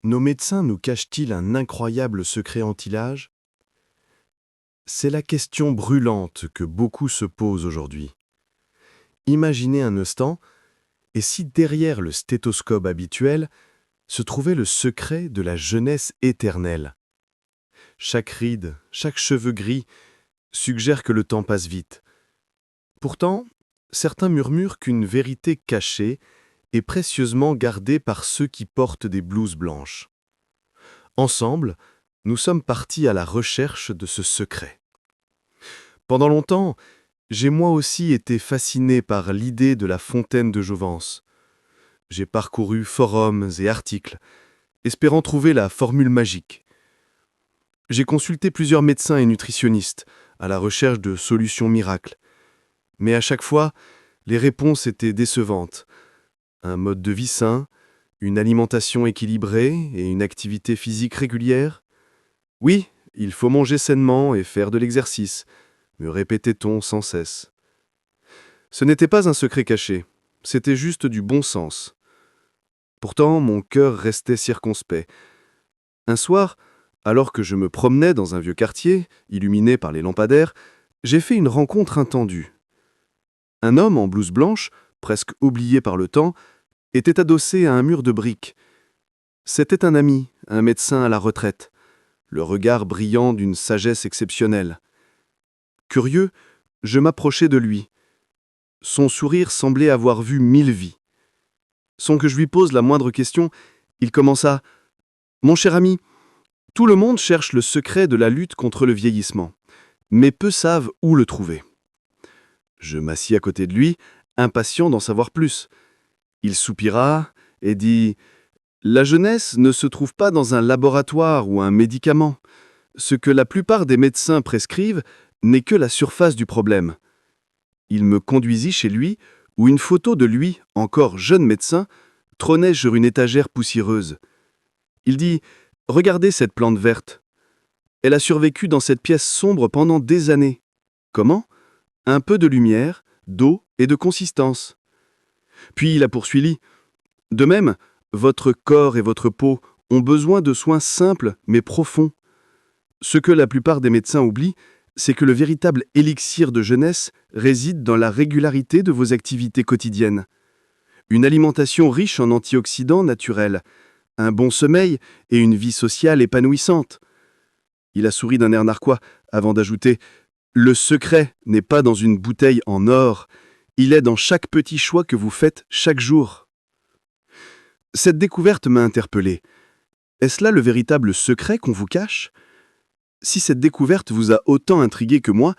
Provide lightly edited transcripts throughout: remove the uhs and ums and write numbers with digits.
Nos médecins nous cachent-ils un incroyable secret anti-l'âge? C'est la question brûlante que beaucoup se posent aujourd'hui. Imaginez un instant, et si derrière le stéthoscope habituel se trouvait le secret de la jeunesse éternelle? Chaque ride, chaque cheveu gris suggère que le temps passe vite. Pourtant, certains murmurent qu'une vérité cachée est précieusement gardée par ceux qui portent des blouses blanches. Ensemble, nous sommes partis à la recherche de ce secret. Pendant longtemps, j'ai moi aussi été fasciné par l'idée de la fontaine de Jouvence. J'ai parcouru forums et articles, espérant trouver la formule magique. J'ai consulté plusieurs médecins et nutritionnistes à la recherche de solutions miracles. Mais à chaque fois, les réponses étaient décevantes. Un mode de vie sain, une alimentation équilibrée et une activité physique régulière. Oui, il faut manger sainement et faire de l'exercice, me répétait-on sans cesse. Ce n'était pas un secret caché, c'était juste du bon sens. Pourtant, mon cœur restait circonspect. Un soir, alors que je me promenais dans un vieux quartier, illuminé par les lampadaires, j'ai fait une rencontre inattendue. Un homme en blouse blanche, presque oublié par le temps, était adossé à un mur de briques. C'était un ami, un médecin à la retraite, le regard brillant d'une sagesse exceptionnelle. Curieux, je m'approchai de lui. Son sourire semblait avoir vu 1000 vies. Sans que je lui pose la moindre question, il commença « Mon cher ami, tout le monde cherche le secret de la lutte contre le vieillissement, mais peu savent où le trouver. » Je m'assis à côté de lui, impatient d'en savoir plus. Il soupira et dit « La jeunesse ne se trouve pas dans un laboratoire ou un médicament. Ce que la plupart des médecins prescrivent n'est que la surface du problème. » Il me conduisit chez lui, où une photo de lui, encore jeune médecin, trônait sur une étagère poussiéreuse. Il dit « Regardez cette plante verte. Elle a survécu dans cette pièce sombre pendant des années. Comment ? Un peu de lumière, d'eau et de consistance. » Puis il a poursuivi. De même, votre corps et votre peau ont besoin de soins simples mais profonds. Ce que la plupart des médecins oublient, c'est que le véritable élixir de jeunesse réside dans la régularité de vos activités quotidiennes. Une alimentation riche en antioxydants naturels, un bon sommeil et une vie sociale épanouissante. Il a souri d'un air narquois avant d'ajouter « Le secret n'est pas dans une bouteille en or, il est dans chaque petit choix que vous faites chaque jour. » Cette découverte m'a interpellé. Est-ce là le véritable secret qu'on vous cache ? Si cette découverte vous a autant intrigué que moi,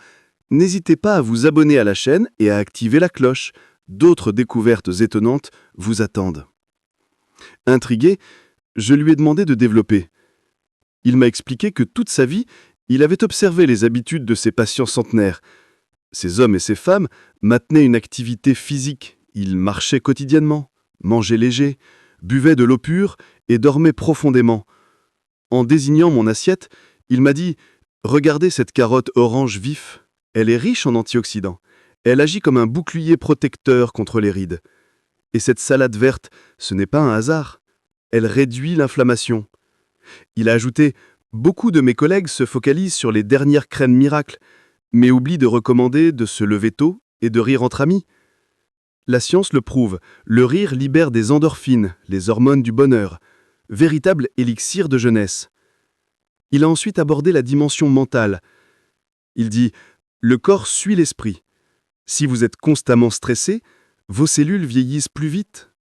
n'hésitez pas à vous abonner à la chaîne et à activer la cloche. D'autres découvertes étonnantes vous attendent. Intrigué, je lui ai demandé de développer. Il m'a expliqué que toute sa vie, il avait observé les habitudes de ses patients centenaires. Ces hommes et ces femmes maintenaient une activité physique. Ils marchaient quotidiennement, mangeaient léger, buvaient de l'eau pure et dormaient profondément. En désignant mon assiette, il m'a dit « Regardez cette carotte orange vif. Elle est riche en antioxydants. Elle agit comme un bouclier protecteur contre les rides. Et cette salade verte, ce n'est pas un hasard. Elle réduit l'inflammation. » Il a ajouté « Beaucoup de mes collègues se focalisent sur les dernières crèmes miracles, mais oublient de recommander de se lever tôt et de rire entre amis. La science le prouve, le rire libère des endorphines, les hormones du bonheur, véritable élixir de jeunesse. » Il a ensuite abordé la dimension mentale. Il dit « Le corps suit l'esprit. Si vous êtes constamment stressé, vos cellules vieillissent plus vite. »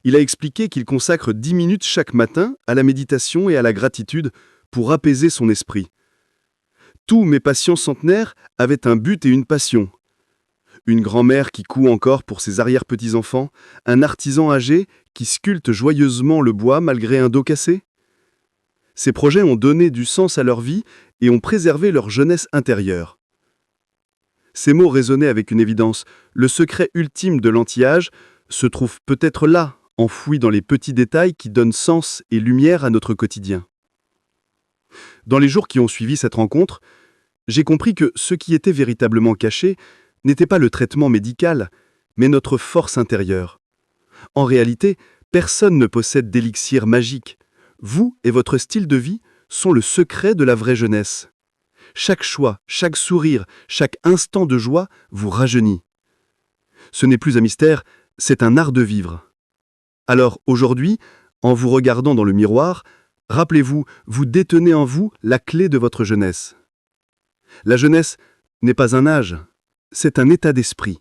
Il a expliqué qu'il consacre 10 minutes chaque matin à la méditation et à la gratitude pour apaiser son esprit. Tous mes patients centenaires avaient un but et une passion. Une grand-mère qui coud encore pour ses arrière-petits-enfants, un artisan âgé qui sculpte joyeusement le bois malgré un dos cassé. Ces projets ont donné du sens à leur vie et ont préservé leur jeunesse intérieure. Ces mots résonnaient avec une évidence. Le secret ultime de l'anti-âge se trouve peut-être là, enfoui dans les petits détails qui donnent sens et lumière à notre quotidien. Dans les jours qui ont suivi cette rencontre, j'ai compris que ce qui était véritablement caché n'était pas le traitement médical, mais notre force intérieure. En réalité, personne ne possède d'élixir magique. Vous et votre style de vie sont le secret de la vraie jeunesse. Chaque choix, chaque sourire, chaque instant de joie vous rajeunit. Ce n'est plus un mystère, c'est un art de vivre. Alors aujourd'hui, en vous regardant dans le miroir, rappelez-vous, vous détenez en vous la clé de votre jeunesse. La jeunesse n'est pas un âge, c'est un état d'esprit.